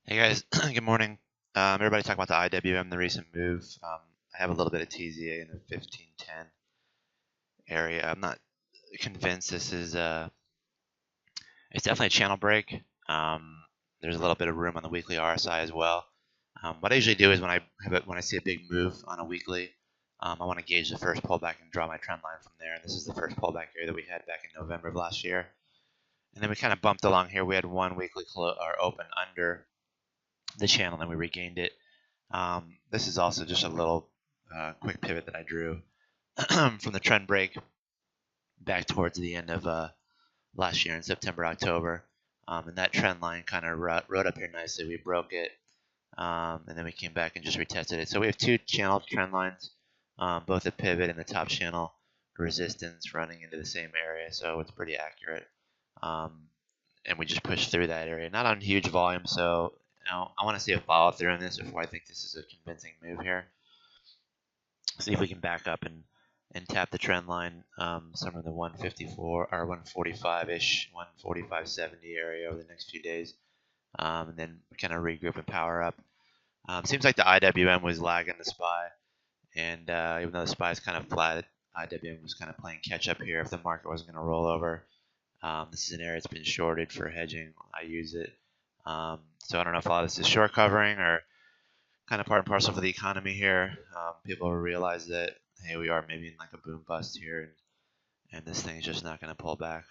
Hey guys, good morning. Everybody talk about the IWM, the recent move. I have a little bit of TZA in the 1510 area. I'm not convinced this is it's definitely a channel break. There's a little bit of room on the weekly RSI as well. What I usually do is when I see a big move on a weekly, I want to gauge the first pullback and draw my trend line from there. And this is the first pullback area that we had back in November of last year. And then we kind of bumped along here. We had one weekly open under the channel, and we regained it. This is also just a little quick pivot that I drew from the trend break back towards the end of last year in September, October. And that trend line kind of rode up here nicely. We broke it, and then we came back and just retested it. So we have two channel trend lines, both a pivot and the top channel resistance running into the same area. So it's pretty accurate. And we just pushed through that area, not on huge volume. So I want to see a follow through on this before I think this is a convincing move here. See if we can back up and tap the trend line somewhere in the 154 or 145-ish, 145.70 area over the next few days, and then kind of regroup and power up. Seems like the IWM was lagging the SPY, and even though the SPY is kind of flat, IWM was kind of playing catch up here if the market wasn't going to roll over. This is an area that's been shorted for hedging. I use it. So I don't know if a lot of this is short covering or kind of part and parcel for the economy here. People realize that, hey, we are maybe in like a boom bust here, and this thing is just not going to pull back.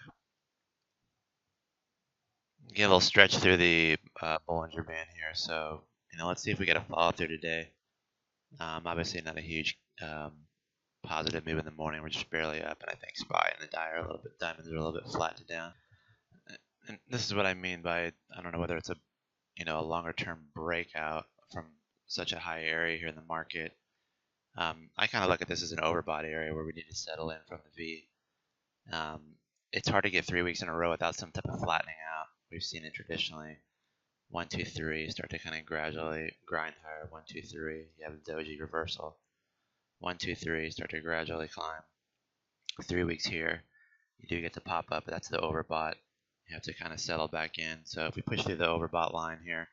Get a little stretch through the Bollinger Band here. So, let's see if we get a follow through today. Obviously not a huge positive move in the morning. We're just barely up, and I think SPY and the diamonds are a little bit flat to down. And this is what I mean by, I don't know whether it's a longer term breakout from such a high area here in the market. I kind of look at this as an overbought area where we need to settle in from the V. It's hard to get 3 weeks in a row without some type of flattening out. We've seen it traditionally. 1, 2, 3, start to kind of gradually grind higher. 1, 2, 3, you have a doji reversal. 1, 2, 3, start to gradually climb. 3 weeks here, you do get to pop up, but that's the overbought. You have to kind of settle back in. So if we push through the overbought line here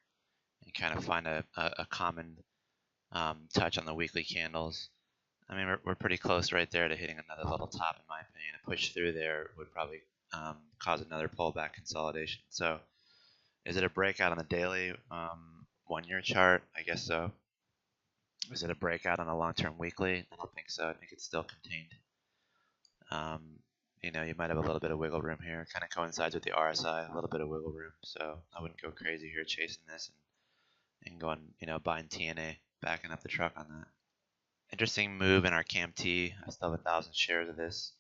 and kind of find a common touch on the weekly candles, I mean, we're pretty close right there to hitting another little top, in my opinion. A push through there would probably cause another pullback consolidation. So is it a breakout on the daily 1-year chart? I guess so. Is it a breakout on a long-term weekly? I don't think so. I think it's still contained. You might have a little bit of wiggle room here. Kind of coincides with the RSI, a little bit of wiggle room. So I wouldn't go crazy here chasing this and going, buying TNA, backing up the truck on that. Interesting move in our CAMT. I still have 1,000 shares of this.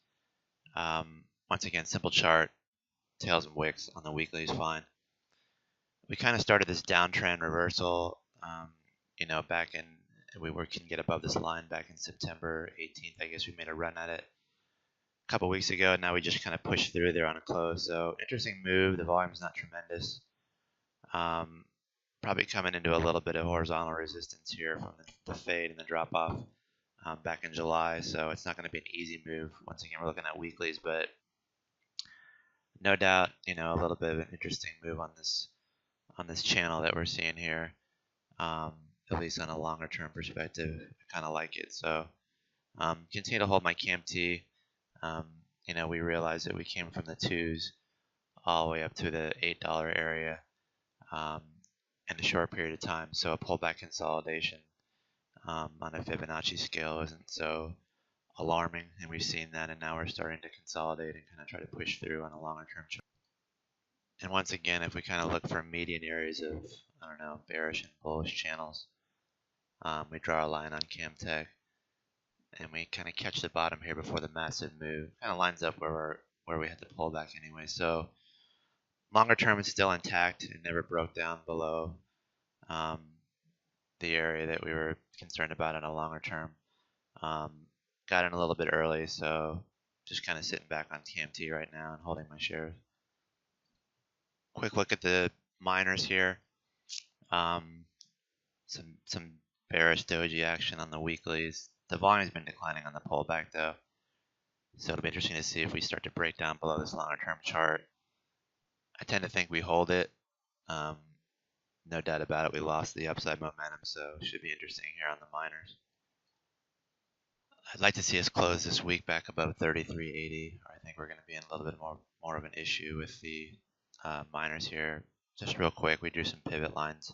Once again, simple chart, tails and wicks on the weekly is fine. We kind of started this downtrend reversal, back in, we can get above this line back in September 18th. I guess we made a run at it a couple weeks ago, and now we just kind of pushed through there on a close. So interesting move. The volume's not tremendous. Probably coming into a little bit of horizontal resistance here from the fade and the drop off back in July. So it's not going to be an easy move. Once again, we're looking at weeklies, but no doubt, a little bit of an interesting move on this channel that we're seeing here. At least on a longer term perspective, I kind of like it. So continue to hold my CAMT. We realized that we came from the 2s all the way up to the $8 area in a short period of time. So a pullback consolidation on a Fibonacci scale isn't so alarming, and we've seen that, and now we're starting to consolidate and kind of try to push through on a longer term chart. And once again, if we kind of look for median areas of, bearish and bullish channels, we draw a line on CAMT, and we kind of catch the bottom here before the massive move. Kind of lines up where we had the pullback anyway. So longer term is still intact. It never broke down below the area that we were concerned about on a longer term. Got in a little bit early, so just kind of sitting back on CAMT right now and holding my shares. Quick look at the miners here. Some bearish doji action on the weeklies. The volume's been declining on the pullback though, so it'll be interesting to see if we start to break down below this longer term chart. I tend to think we hold it. no doubt about it, we lost the upside momentum, so it should be interesting here on the miners. I'd like to see us close this week back above 33.80. I think we're going to be in a little bit more of an issue with the miners here. Just real quick, we drew some pivot lines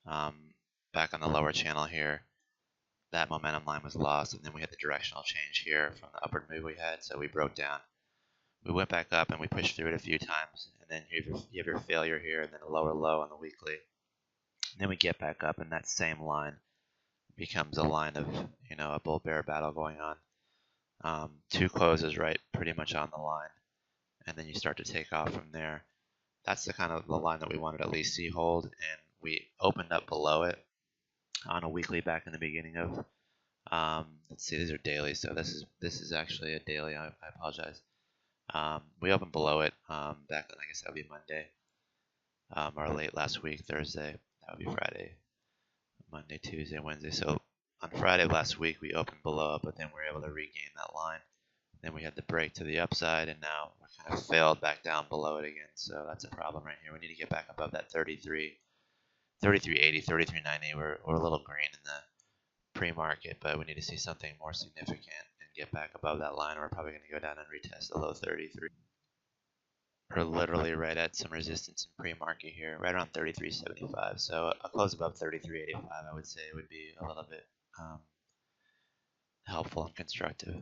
back on the lower channel here. That momentum line was lost, and then we had the directional change here from the upward move we had, so we broke down. We went back up and we pushed through it a few times, and then you have your failure here, and then a lower low on the weekly. And then we get back up, and that same line becomes a line of, a bull-bear battle going on. Two closes right pretty much on the line, and then you start to take off from there. That's the kind of the line that we wanted to at least see hold, and we opened up below it on a weekly back in the beginning of, let's see, these are daily, so this is actually a daily. I apologize. We opened below it back on, I guess that would be Monday, or late last week, Thursday. That would be Friday, Monday, Tuesday, Wednesday. So on Friday of last week, we opened below it, but then we were able to regain that line. Then we had the break to the upside, and now we're kind of failed back down below it again. So that's a problem right here. We need to get back above that 33.80, 33.90. We're a little green in the pre-market, but we need to see something more significant and get back above that line. We're probably going to go down and retest the low 33. We're literally right at some resistance in pre-market here, right around 33.75. So a close above 33.85, I would say, would be a little bit helpful and constructive.